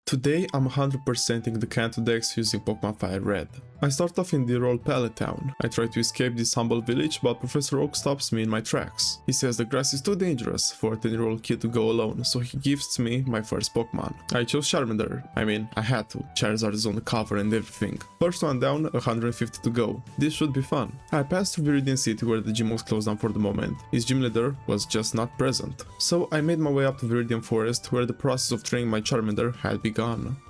Today I'm 100%ing the Kanto Dex using Pokemon Fire Red. I start off in the Roll Pallet Town. I try to escape this humble village, but Professor Oak stops me in my tracks. He says the grass is too dangerous for a 10-year-old kid to go alone, so he gifts me my first Pokemon. I chose Charmander. I had to. Charizard is on the cover and everything. First one down, 150 to go. This should be fun. I passed through Viridian City where the gym was closed down for the moment. His gym leader was just not present. So I made my way up to Viridian Forest where the process of training my Charmander had begun.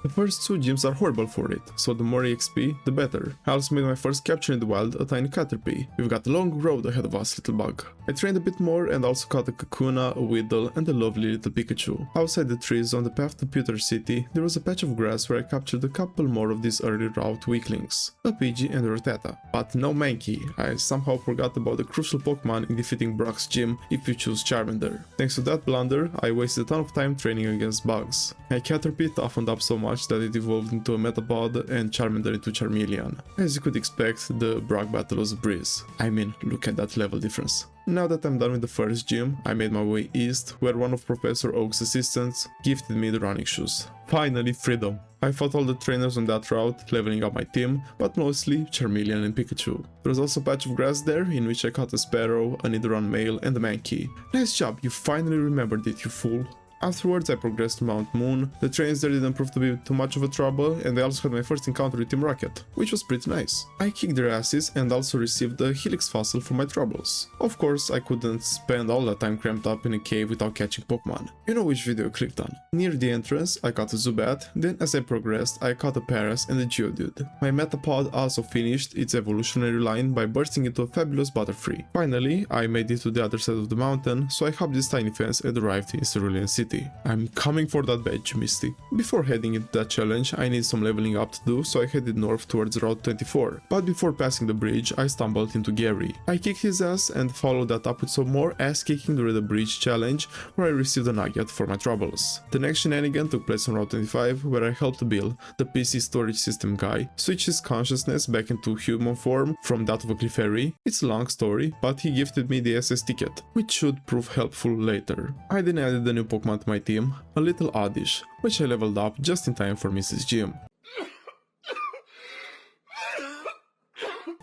The first two gyms are horrible for it, so the more EXP, the better. I also made my first capture in the wild, a tiny Caterpie. We've got a long road ahead of us, little bug. I trained a bit more and also caught a Kakuna, a Weedle, and a lovely little Pikachu. Outside the trees on the path to Pewter City, there was a patch of grass where I captured a couple more of these early route weaklings, a Pidgey and a Rattata. But no Mankey. I somehow forgot about the crucial Pokemon in defeating Brock's gym if you choose Charmander. Thanks to that blunder, I wasted a ton of time training against bugs. My Caterpie toughened up so much that it evolved into a Metapod and Charmander into Charmeleon. As you could expect, the Brock battle was a breeze. Look at that level difference. Now that I'm done with the first gym, I made my way east, where one of Professor Oak's assistants gifted me the running shoes. Finally, freedom! I fought all the trainers on that route, leveling up my team, but mostly Charmeleon and Pikachu. There was also a patch of grass there, in which I caught a Sparrow, a Nidoran male, and a Mankey. Nice job, you finally remembered it, you fool! Afterwards, I progressed to Mount Moon. The trains there didn't prove to be too much of a trouble, and I also had my first encounter with Team Rocket, which was pretty nice. I kicked their asses and also received a Helix fossil for my troubles. Of course, I couldn't spend all that time cramped up in a cave without catching Pokemon. You know which video I clicked on. Near the entrance, I caught a Zubat, then as I progressed, I caught a Paras and a Geodude. My Metapod also finished its evolutionary line by bursting into a fabulous Butterfree. Finally, I made it to the other side of the mountain, so I hopped this tiny fence and arrived in Cerulean City. I'm coming for that badge, Misty. Before heading into that challenge, I need some leveling up to do, so I headed north towards Route 24. But before passing the bridge, I stumbled into Gary. I kicked his ass and followed that up with some more ass-kicking during the bridge challenge, where I received a nugget for my troubles. The next shenanigan took place on Route 25, where I helped Bill, the PC storage system guy, switch his consciousness back into human form from that of a Clefairy. It's a long story, but he gifted me the SS ticket, which should prove helpful later. I then added a new Pokemon to my team, a little Oddish, which I leveled up just in time for Mrs. Jim.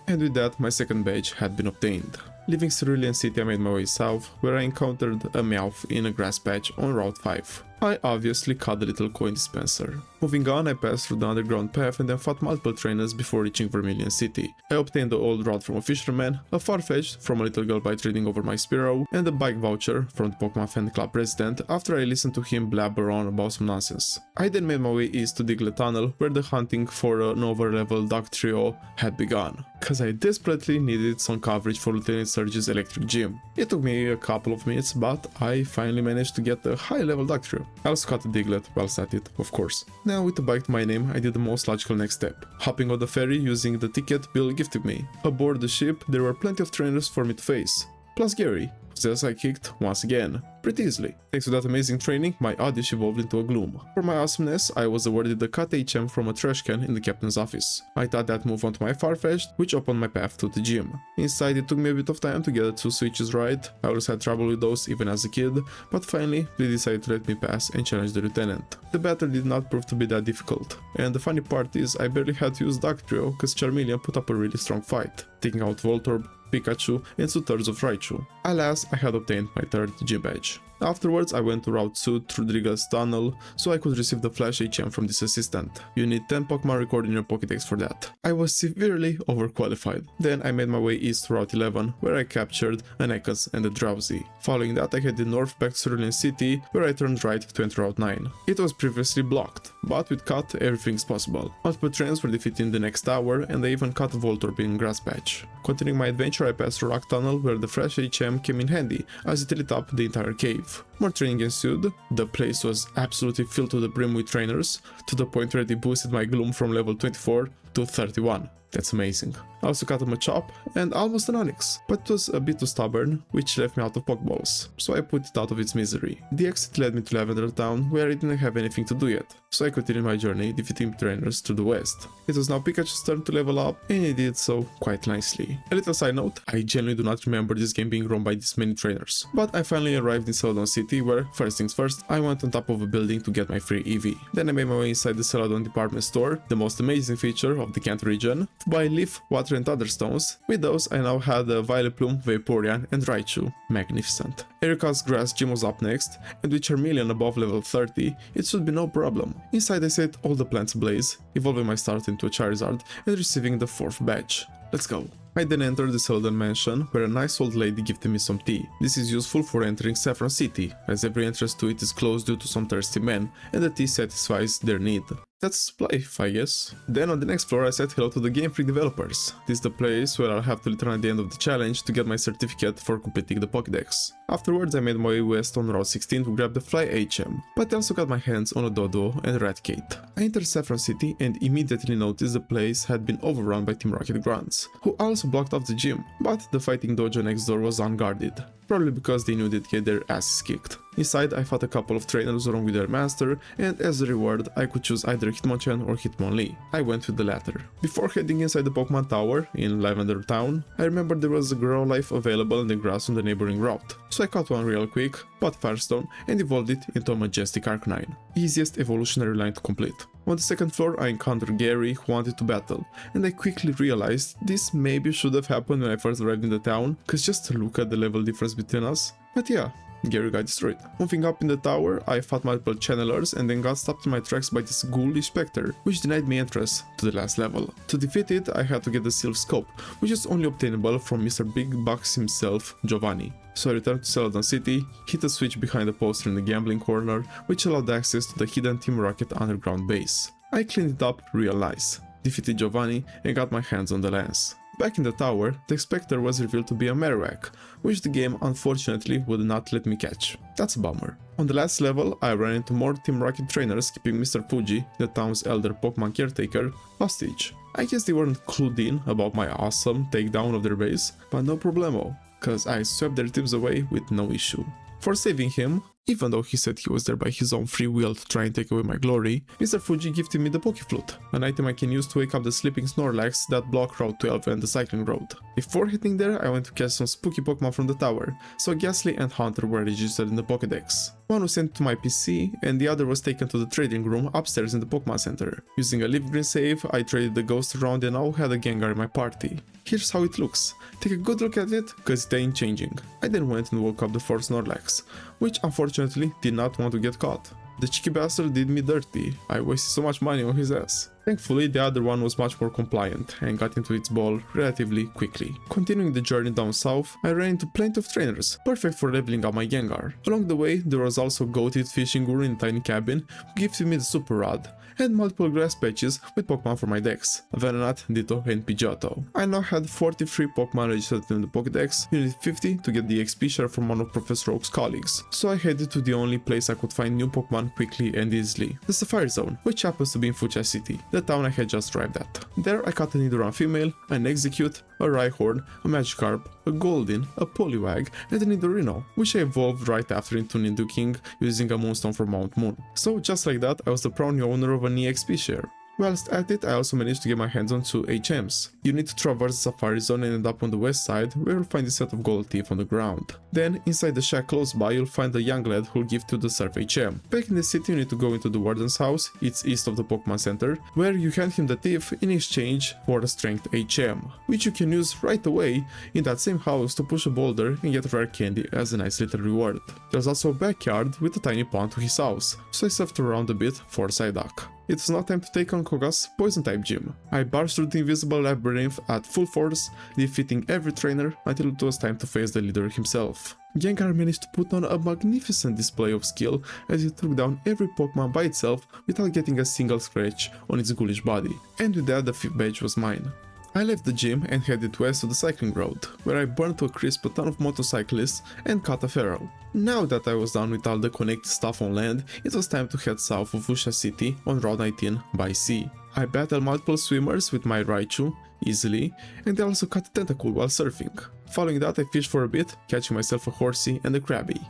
And with that, my second badge had been obtained. Leaving Cerulean City, I made my way south, where I encountered a Meowth in a grass patch on Route 5. I obviously caught the little coin dispenser. Moving on, I passed through the underground path and then fought multiple trainers before reaching Vermilion City. I obtained the old rod from a fisherman, a Farfetch'd from a little girl by trading over my Spearow, and a bike voucher from the Pokemon Fan Club president after I listened to him blabber on about some nonsense. I then made my way east to Diglett Tunnel, where the hunting for an over-level Dog Trio had begun, cause I desperately needed some coverage for Lieutenant Surge's electric gym. It took me a couple of minutes, but I finally managed to get a high-level Dog Trio. I also caught a Diglett whilst at it, of course. Now with a bike to my name, I did the most logical next step, hopping on the ferry using the ticket Bill gifted me. Aboard the ship, there were plenty of trainers for me to face, plus Gary, whose ass I kicked once again, pretty easily. Thanks to that amazing training, my Oddish evolved into a Gloom. For my awesomeness, I was awarded the Cut HM from a trash can in the captain's office. I thought that move onto my Farfetch'd, which opened my path to the gym. Inside, it took me a bit of time to get the two switches right. I always had trouble with those even as a kid, but finally they decided to let me pass and challenge the lieutenant. The battle did not prove to be that difficult, and the funny part is I barely had to use Dog Trio cause Charmeleon put up a really strong fight, taking out Voltorb, Pikachu, and 2/3 of Raichu. Alas, I had obtained my third gym badge. Afterwards, I went to Route 2 through Driggle's tunnel, so I could receive the Flash HM from this assistant. You need 10 Pokemon recorded in your Pokedex for that. I was severely overqualified. Then I made my way east to Route 11, where I captured an Ekans and a Drowsy. Following that, I headed north back to Cerulean City, where I turned right to enter Route 9. It was previously blocked, but with Cut, everything's possible. Multiple trains were defeated in the next hour, and I even caught a Voltorb in Grass Patch. Continuing my adventure, I passed through Rock Tunnel, where the Flash HM came in handy, as it lit up the entire cave. More training ensued. The place was absolutely filled to the brim with trainers, to the point where they boosted my Gloom from level 24 to 31. That's amazing. I also got a Machop and almost an Onix, but it was a bit too stubborn, which left me out of Pokeballs, so I put it out of its misery. The exit led me to Lavender Town, where I didn't have anything to do yet, so I continued my journey defeating trainers to the west. It was now Pikachu's turn to level up, and he did so quite nicely. A little side note, I genuinely do not remember this game being run by this many trainers, but I finally arrived in Celadon City city where, first things first, I went on top of a building to get my free EV. Then I made my way inside the Celadon department store, the most amazing feature of the Kanto region, to buy leaf, water and other stones. With those I now had a Violet Plume, Vaporeon and Raichu. Magnificent. Erika's grass gym was up next, and with Charmeleon above level 30, it should be no problem. Inside I set all the plants ablaze, evolving my start into a Charizard and receiving the 4th badge. Let's go. I then entered the Celadon mansion, where a nice old lady gifted me some tea. This is useful for entering Saffron City, as every entrance to it is closed due to some thirsty men, and the tea satisfies their need. That's life, I guess. Then on the next floor I said hello to the Game Freak developers. This is the place where I'll have to return at the end of the challenge to get my certificate for completing the Pokedex. Afterwards I made my way west on Route 16 to grab the Fly HM, but I also got my hands on a Dodo and Raticate. I entered Saffron City and immediately noticed the place had been overrun by Team Rocket grunts, who also blocked off the gym, but the fighting dojo next door was unguarded. Probably because they knew they'd get their asses kicked. Inside I fought a couple of trainers along with their master, and as a reward I could choose either Hitmonchan or Hitmonlee. I went with the latter. Before heading inside the Pokemon Tower in Lavender Town, I remembered there was a Growlithe available in the grass on the neighboring route, so I caught one real quick, bought Firestone and evolved it into a majestic Arcanine. Easiest evolutionary line to complete. On the second floor I encountered Gary, who wanted to battle, and I quickly realized this maybe should have happened when I first arrived in the town, cause just look at the level difference between us. But yeah, Gary got destroyed. Moving up in the tower, I fought multiple channelers and then got stopped in my tracks by this ghoulish specter, which denied me entrance to the last level. To defeat it, I had to get the Silph Scope, which is only obtainable from Mr. Big Bucks himself, Giovanni. So I returned to Celadon City, hit a switch behind the poster in the gambling corner, which allowed access to the hidden Team Rocket underground base. I cleaned it up real nice, defeated Giovanni and got my hands on the lance. Back in the tower, the Spectre was revealed to be a Marowak, which the game unfortunately would not let me catch. That's a bummer. On the last level, I ran into more Team Rocket trainers keeping Mr. Fuji, the town's elder Pokemon caretaker, hostage. I guess they weren't clued in about my awesome takedown of their base, but no problemo, cause I swept their teams away with no issue. For saving him, even though he said he was there by his own free will to try and take away my glory, Mr. Fuji gifted me the Pokeflute, an item I can use to wake up the sleeping Snorlax that block Route 12 and the cycling road. Before hitting there, I went to catch some spooky Pokemon from the tower, so Ghastly and Haunter were registered in the Pokedex. One was sent to my PC, and the other was taken to the trading room upstairs in the Pokemon Center. Using a Leaf Green save, I traded the ghost around and now had a Gengar in my party. Here's how it looks. Take a good look at it, cause it ain't changing. I then went and woke up the 4th Snorlax, which unfortunately did not want to get caught. The cheeky bastard did me dirty. I wasted so much money on his ass. Thankfully, the other one was much more compliant and got into its ball relatively quickly. Continuing the journey down south, I ran into plenty of trainers, perfect for leveling up my Gengar. Along the way, there was also a goated fishing guru in a tiny cabin who gifted me the Super Rod, and multiple grass patches with Pokemon for my decks, Venonat, Ditto and Pidgeotto. I now had 43 Pokemon registered in the Pokedex, you need 50 to get the XP share from one of Professor Oak's colleagues, so I headed to the only place I could find new Pokemon quickly and easily, the Sapphire Zone, which happens to be in Fuchsia City, the town I had just arrived at. There I caught a Nidoran female, an Execute, a Rhyhorn, a Magikarp, a Goldeen, a Poliwag, and a Nidorino, which I evolved right after into Nidoking using a Moonstone from Mount Moon. So just like that, I was the proud new owner of an EXP share. Whilst at it, I also managed to get my hands on 2 HMs. You need to traverse the Safari Zone and end up on the west side, where you'll find a set of gold teeth on the ground. Then, inside the shack close by, you'll find a young lad who'll give you the Surf HM. Back in the city, you need to go into the Warden's house, it's east of the Pokemon Center, where you hand him the teeth in exchange for a Strength HM, which you can use right away in that same house to push a boulder and get rare candy as a nice little reward. There's also a backyard with a tiny pond to his house, so I surfed around a bit for Psyduck. It was now time to take on Koga's Poison-type gym. I barged through the invisible labyrinth at full force, defeating every trainer until it was time to face the leader himself. Gengar managed to put on a magnificent display of skill as he took down every Pokemon by itself without getting a single scratch on its ghoulish body. And with that, the 5th badge was mine. I left the gym and headed west to the cycling road, where I burned to a crisp a ton of motorcyclists and caught a feral. Now that I was done with all the connected stuff on land, it was time to head south of Fuchsia City on Route 19 by sea. I battled multiple swimmers with my Raichu, easily, and I also caught a tentacle while surfing. Following that, I fished for a bit, catching myself a Horsey and a Krabby.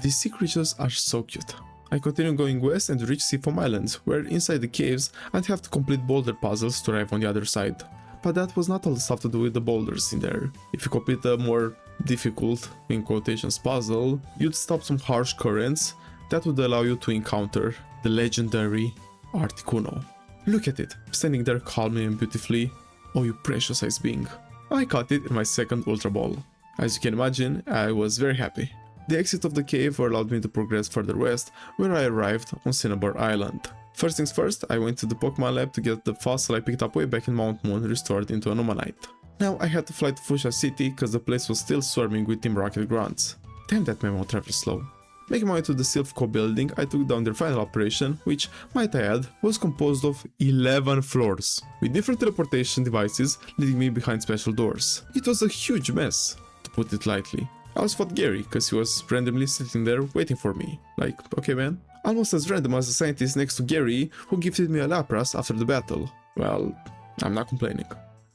These sea creatures are so cute. I continued going west and reached Seafoam Islands, where inside the caves I'd have to complete boulder puzzles to arrive on the other side. But that was not all the stuff to do with the boulders in there. If you complete a more difficult, in quotations, puzzle, you'd stop some harsh currents that would allow you to encounter the legendary Articuno. Look at it, standing there calmly and beautifully. Oh, you precious ice being. I caught it in my second Ultra Ball. As you can imagine, I was very happy. The exit of the cave allowed me to progress further west, where I arrived on Cinnabar Island. First things first, I went to the Pokemon Lab to get the fossil I picked up way back in Mount Moon restored into an Omanite. Now I had to fly to Fuchsia City cause the place was still swarming with Team Rocket grunts. Damn, that memo travels slow. Making my way to the Silphco building, I took down their final operation, which, might I add, was composed of 11 floors, with different teleportation devices leading me behind special doors. It was a huge mess, to put it lightly. I also fought Gary, cause he was randomly sitting there waiting for me. Like, okay man? Almost as random as the scientist next to Gary, who gifted me a Lapras after the battle. Well, I'm not complaining.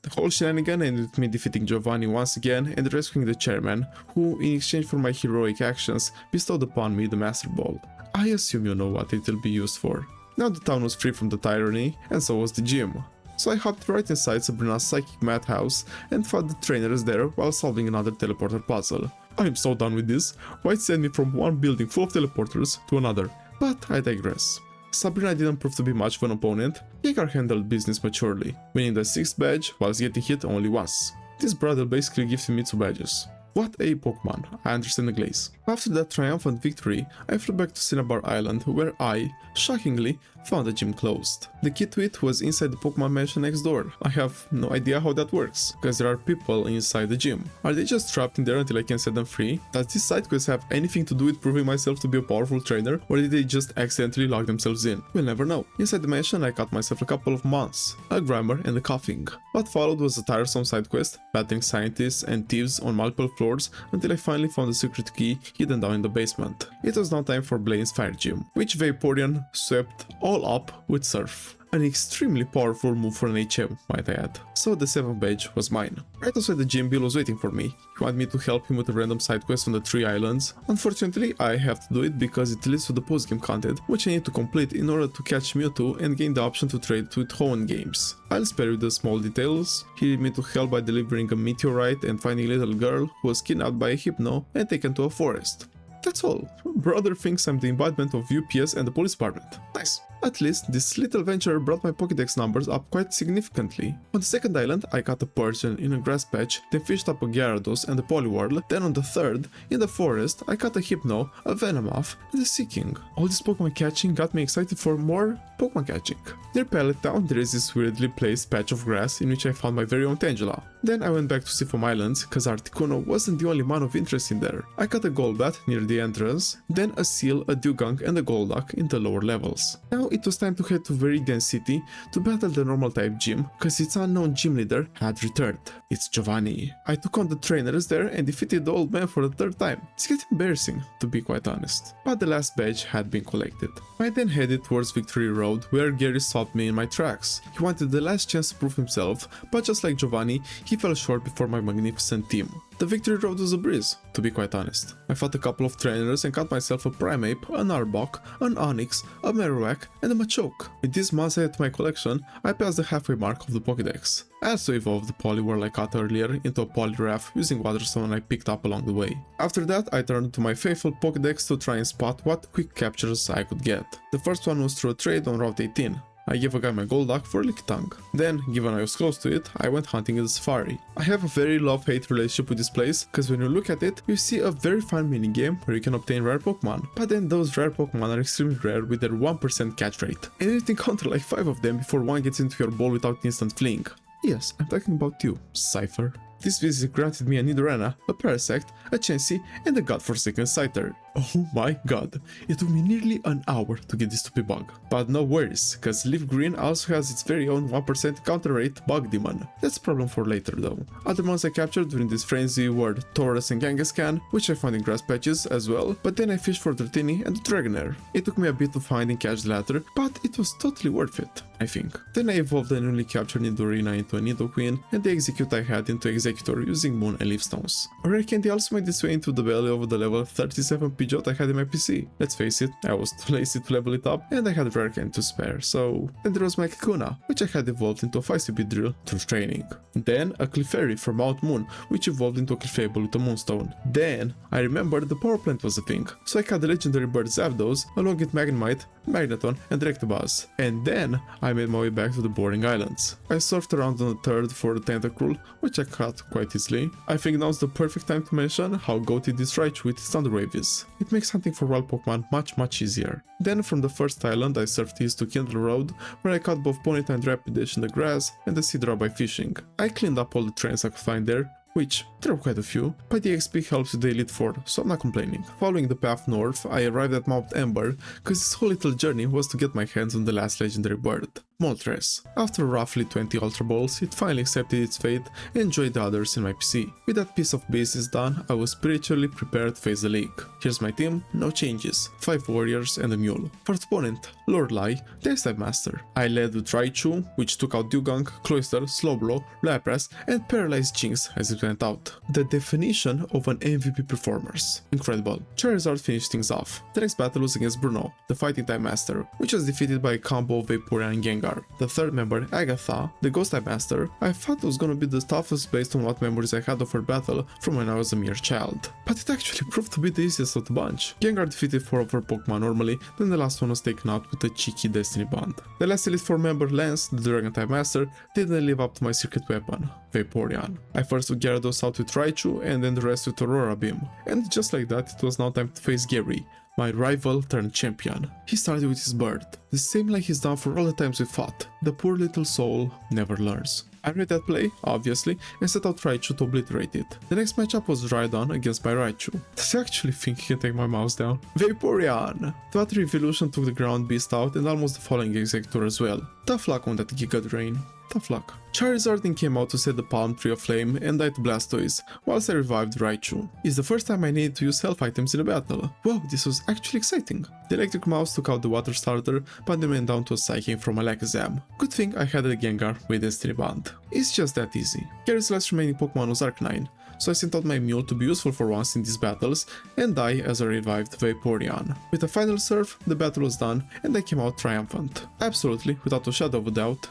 The whole shenanigan ended with me defeating Giovanni once again and rescuing the chairman, who, in exchange for my heroic actions, bestowed upon me the Master Ball. I assume you know what it will be used for. Now the town was free from the tyranny, and so was the gym. So I hopped right inside Sabrina's psychic madhouse and fought the trainers there while solving another teleporter puzzle. I'm so done with this. Why send me from one building full of teleporters to another? But I digress. Sabrina didn't prove to be much of an opponent. Gekar handled business maturely, winning the 6th badge whilst getting hit only once. This brother basically gifted me 2 badges. What a Pokemon, I understand the glaze. After that triumphant victory, I flew back to Cinnabar Island, where I, shockingly, found the gym closed. The key to it was inside the Pokemon mansion next door. I have no idea how that works, because there are people inside the gym. Are they just trapped in there until I can set them free? Does this side quest have anything to do with proving myself to be a powerful trainer, or did they just accidentally lock themselves in? We'll never know. Inside the mansion, I cut myself a couple of months, a grammar and a coughing. What followed was a tiresome side quest, battling scientists and thieves on multiple floors until I finally found the secret key hidden down in the basement. It was now time for Blaine's Fire Gym, which Vaporeon swept all up with Surf. An extremely powerful move for an HM, might I add. So the 7th badge was mine. Right outside the gym, Bill was waiting for me. He wanted me to help him with a random side quest on the 3 islands. Unfortunately, I have to do it because it leads to the postgame content, which I need to complete in order to catch Mewtwo and gain the option to trade with Hoenn games. I'll spare you the small details. He needed me to help by delivering a meteorite and finding a little girl who was kidnapped by a Hypno and taken to a forest. That's all. Brother thinks I'm the embodiment of UPS and the police department. Nice. At least, this little venture brought my Pokedex numbers up quite significantly. On the 2nd island, I caught a Persian in a grass patch, then fished up a Gyarados and a Poliwhirl. Then on the 3rd, in the forest, I caught a Hypno, a Venomoth, and a Seaking. All this Pokemon catching got me excited for more Pokemon catching. Near Pallet Town, there is this weirdly placed patch of grass in which I found my very own Tangela. Then I went back to Seafoam Islands, cause Articuno wasn't the only man of interest in there. I caught a Golbat near the entrance, then a Seal, a Dugong, and a Golduck in the lower levels. Now it was time to head to Viridian City to battle the normal type gym, cause its unknown gym leader had returned. It's Giovanni. I took on the trainers there and defeated the old man for the 3rd time. It's getting embarrassing, to be quite honest. But the last badge had been collected. I then headed towards Victory Road, where Gary stopped me in my tracks. He wanted the last chance to prove himself, but just like Giovanni, he fell short before my magnificent team. The Victory Road was a breeze, to be quite honest. I fought a couple of trainers and got myself a Primeape, an Arbok, an Onix, a Marowak, and a Machoke. With this months added to my collection, I passed the halfway mark of the Pokedex. I also evolved the Poliwhirl I caught earlier into a Poliwrath using Waterstone I picked up along the way. After that, I turned to my faithful Pokedex to try and spot what quick captures I could get. The first one was through a trade on Route 18. I gave a guy my Golduck for a Lickitung. Then, given I was close to it, I went hunting in the safari. I have a very love-hate relationship with this place, cause when you look at it, you see a very fun minigame where you can obtain rare Pokemon. But then those rare Pokemon are extremely rare with their 1% catch rate. And you need to encounter like 5 of them before one gets into your ball without instant fleeing. Yes, I'm talking about you, Cypher. This visit granted me a Nidorana, a Parasect, a Chansey, and a godforsaken Scyther. Oh my god, it took me nearly an hour to get this stupid bug. But no worries, cause Leaf Green also has its very own 1% counter rate Bug Demon. That's a problem for later though. Other ones I captured during this frenzy were Taurus and Kangaskhan, which I found in grass patches as well, but then I fished for Dratini and Dragonair. It took me a bit to find and catch the latter, but it was totally worth it, I think. Then I evolved the newly captured Nidorina into a Nidoqueen, and the Execute I had into Executor using Moon and Leaf Stones. A rare candy also made its way into the belly of the level 37 Pidgeot Pidgeot I had in my PC. Let's face it, I was too lazy to level it up, and I had rare candy to spare, so... Then there was my Kakuna, which I had evolved into a Feisty Drill through training. Then a Clefairy from Mount Moon, which evolved into a Clefable with a Moonstone. Then I remembered the power plant was a thing, so I caught the legendary bird Zapdos, along with Magnemite, Magneton, and Electabuzz. And then I made my way back to the boring islands. I surfed around on the third for the Tentacruel, which I caught quite easily. I think now's the perfect time to mention how goated this Raichu with its Thunder Wave is. It makes hunting for wild Pokemon much easier. Then from the first island I surfed east to Kindle Road, where I caught both Ponyta and Rapidash in the grass and the Seadra by fishing. I cleaned up all the trains I could find there, which there were quite a few, but the XP helps with the Elite Four, so I'm not complaining. Following the path north, I arrived at Mount Ember, cause this whole little journey was to get my hands on the last legendary bird, Moltres. After roughly 20 Ultra Balls, it finally accepted its fate and joined the others in my PC. With that piece of business done, I was spiritually prepared to face the league. Here's my team, no changes, 5 warriors and a mule. First opponent, Lorelei, the Ice-type master. I led with Raichu, which took out Dewgong, Cloyster, Slowbro, Lapras, and paralyzed Jinx as it went out. The definition of an MVP performance. Incredible. Charizard finished things off. The next battle was against Bruno, the fighting-type master, which was defeated by a combo of Vaporeon and Gengar. The third member, Agatha, the ghost-type master, I thought was gonna be the toughest based on what memories I had of her battle from when I was a mere child. But it actually proved to be the easiest of the bunch. Gengar defeated 4 of her Pokemon normally, then the last one was taken out with a cheeky Destiny Bond. The last Elite Four member, Lance, the Dragon-type master, didn't live up to my secret weapon, Vaporeon. I first took Gyarados out with Raichu and then the rest with Aurora Beam. And just like that, it was now time to face Gary, my rival turned champion. He started with his bird, the same like he's done for all the times we fought. The poor little soul never learns. I read that play, obviously, and set out Raichu to obliterate it. The next matchup was Rhydon against my Raichu. Does he actually think he can take my mouse down? Vaporeon! The Water Evolution took the ground beast out and almost the following Executor as well. Tough luck on that Giga Drain. Tough luck. Charizard then came out to set the Palm Tree of Flame and died to Blastoise, whilst I revived Raichu. It's the first time I needed to use health items in a battle. Wow, this was actually exciting. The Electric Mouse took out the Water Starter, but then went down to a Psychic from Alakazam. Good thing I had a Gengar with Destiny Bond. It's just that easy. Gary's last remaining Pokemon was Arcanine, so I sent out my Mule to be useful for once in these battles and die as I revived Vaporeon. With a final serve, the battle was done and I came out triumphant. Absolutely, without a shadow of a doubt.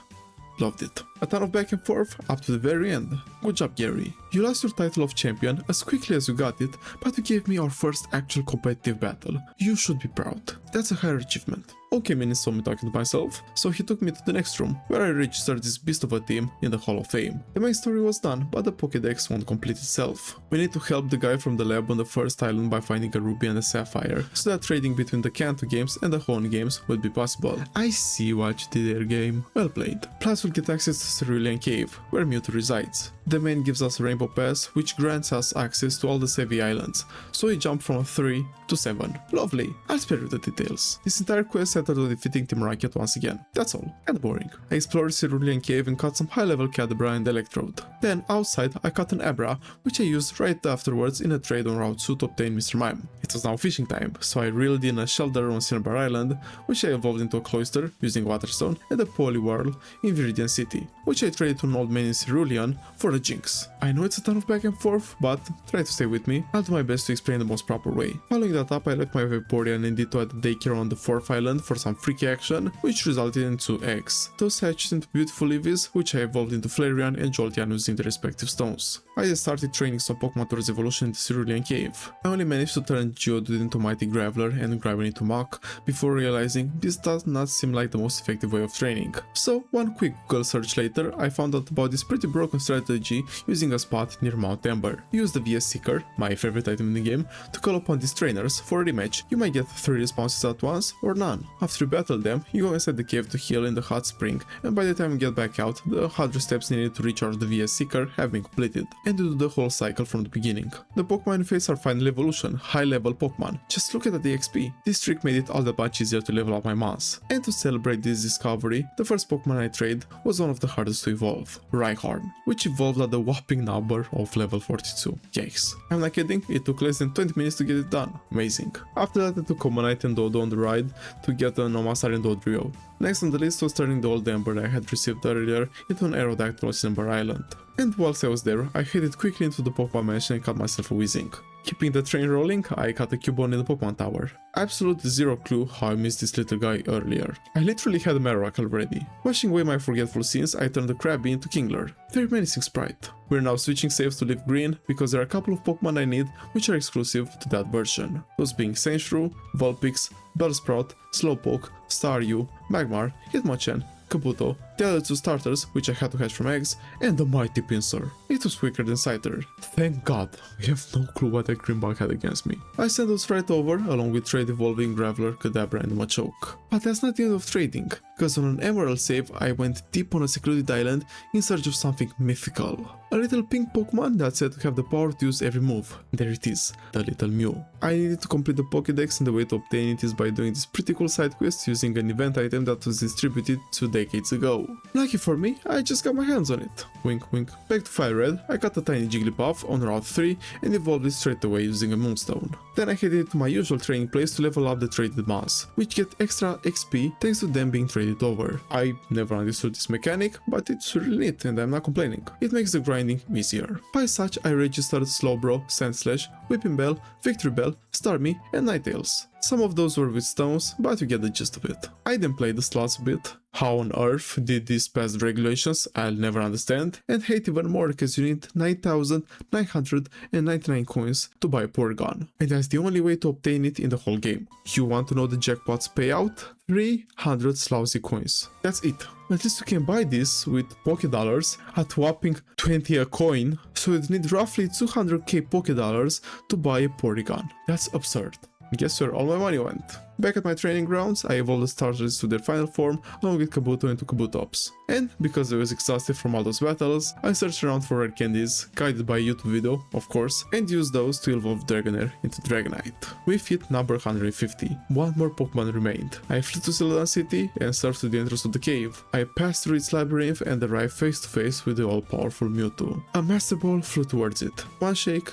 Loved it. A ton of back and forth up to the very end. Good job, Gary. You lost your title of champion as quickly as you got it, but you gave me our first actual competitive battle. You should be proud. That's a higher achievement. All came in and saw me talking to myself, so he took me to the next room, where I registered this beast of a team in the Hall of Fame. The main story was done, but the Pokedex won't complete itself. We need to help the guy from the lab on the first island by finding a Ruby and a Sapphire, so that trading between the Kanto games and the Hone games would be possible. I see what you did there, game. Well played. Plus we'll get access to Cerulean Cave, where Mewtwo resides. The main gives us a Rainbow Pass, which grants us access to all the Sevi Islands, so we jump from 3 to 7. Lovely. I'll spare you the details. This entire quest centered on defeating Team Rocket once again. That's all. Kinda boring. I explored Cerulean Cave and caught some high-level Kadabra and Electrode. Then, outside, I caught an Abra, which I used right afterwards in a trade on Route 2 to obtain Mr. Mime. It was now fishing time, so I reeled in a Shelter on Cinnabar Island, which I evolved into a Cloyster using Waterstone, and a Poliwhirl in Viridian City, which I traded to an old man in Cerulean for a Jinx. I know it's a ton of back and forth, but try to stay with me. I'll do my best to explain the most proper way. Following that up, I left my Vaporeon and Ditto at the daycare on the 4th island for some freaky action, which resulted in 2 eggs. Those hatched into beautiful Eevees, which I evolved into Flareon and Jolteon using the respective stones. I then started training some Pokemon towards evolution in the Cerulean Cave. I only managed to turn Geodude into Mighty Graveler and Graven into Mach before realizing this does not seem like the most effective way of training. So, one quick Google search later, I found out about this pretty broken strategy using a spot near Mount Ember. Use the VS Seeker, my favorite item in the game, to call upon these trainers for a rematch. You might get 3 responses at once or none. After you battle them, you go inside the cave to heal in the hot spring, and by the time you get back out, the 100 steps needed to recharge the VS Seeker have been completed, and you do the whole cycle from the beginning. The Pokemon you face are final evolution, high level Pokemon. Just look at the XP. This trick made it all that much easier to level up my mons. And to celebrate this discovery, the first Pokemon I traded was one of the hardest to evolve, Rhyhorn, which evolved at the whopping number of level 42. Yikes. I'm not kidding, it took less than 20 minutes to get it done. Amazing. After that I took Comanite and Dodo on the ride to get an Omastar and Dodrio. Next on the list was turning the old Ember I had received earlier into an Aerodactyl on Cinnabar Island. And whilst I was there, I headed quickly into the Pokemon Mansion and cut myself a Weezing. Keeping the train rolling, I cut a Cubone in the Pokemon Tower. Absolutely zero clue how I missed this little guy earlier. I literally had a Marowak ready. Washing away my forgetful sins, I turned the Krabby into Kingler. Very menacing sprite. We're now switching saves to Leaf Green because there are a couple of Pokemon I need which are exclusive to that version. Those being Sandshrew, Vulpix, Bellsprout, Slowpoke, Staryu, Magmar, Hitmonchan, Kabuto, the other two starters, which I had to hatch from eggs, and the mighty Pinsir. It was quicker than Scyther. Thank God, I have no clue what that Greenbug had against me. I sent those right over, along with trade evolving Graveler, Kadabra and Machoke. But that's not the end of trading, because on an Emerald save I went deep on a secluded island in search of something mythical. A little pink Pokemon that's said to have the power to use every move. There it is, the little Mew. I needed to complete the Pokedex and the way to obtain it is by doing this pretty cool side quest using an event item that was distributed 2 decades ago. Lucky for me, I just got my hands on it. Wink wink. Back to Fire Red, I got a tiny Jigglypuff on Route 3 and evolved it straight away using a Moonstone. Then I headed to my usual training place to level up the traded Moss, which get extra XP thanks to them being traded over. I never understood this mechanic, but it's really neat and I'm not complaining. It makes the grinding easier. By such, I registered Slowbro, Sandslash, Whipping Bell, Victory Bell, Starmie and Ninetales. Some of those were with stones, but you get the gist of it. I then played the slots a bit. How on earth did this pass the regulations, I'll never understand, and hate even more because you need 9,999 coins to buy a Porygon. And that's the only way to obtain it in the whole game. You want to know the jackpot's payout? 300 Slousy coins. That's it. At least you can buy this with Pokedollars at whopping 20 a coin, so you'd need roughly 200k Pokedollars to buy a Porygon. That's absurd. Guess where all my money went. Back at my training grounds, I evolved the starters to their final form along with Kabuto into Kabutops. And because I was exhausted from all those battles, I searched around for rare candies, guided by a YouTube video, of course, and used those to evolve Dragonair into Dragonite. We've hit number 150. One more Pokemon remained. I flew to Celadon City and surfed to the entrance of the cave. I passed through its labyrinth and arrived face to face with the all-powerful Mewtwo. A Master Ball flew towards it. 1 shake,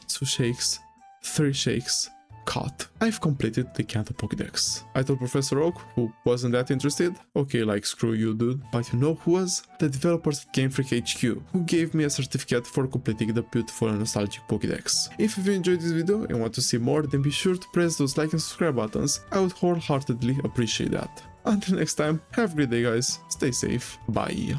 2 shakes, 3 shakes. Caught. I've completed the Kanto Pokedex. I told Professor Oak, who wasn't that interested, okay, like screw you dude, but you know who was? The developers of Game Freak HQ, who gave me a certificate for completing the beautiful and nostalgic Pokedex. If you enjoyed this video and want to see more, then be sure to press those like and subscribe buttons, I would wholeheartedly appreciate that. Until next time, have a great day guys, stay safe, bye.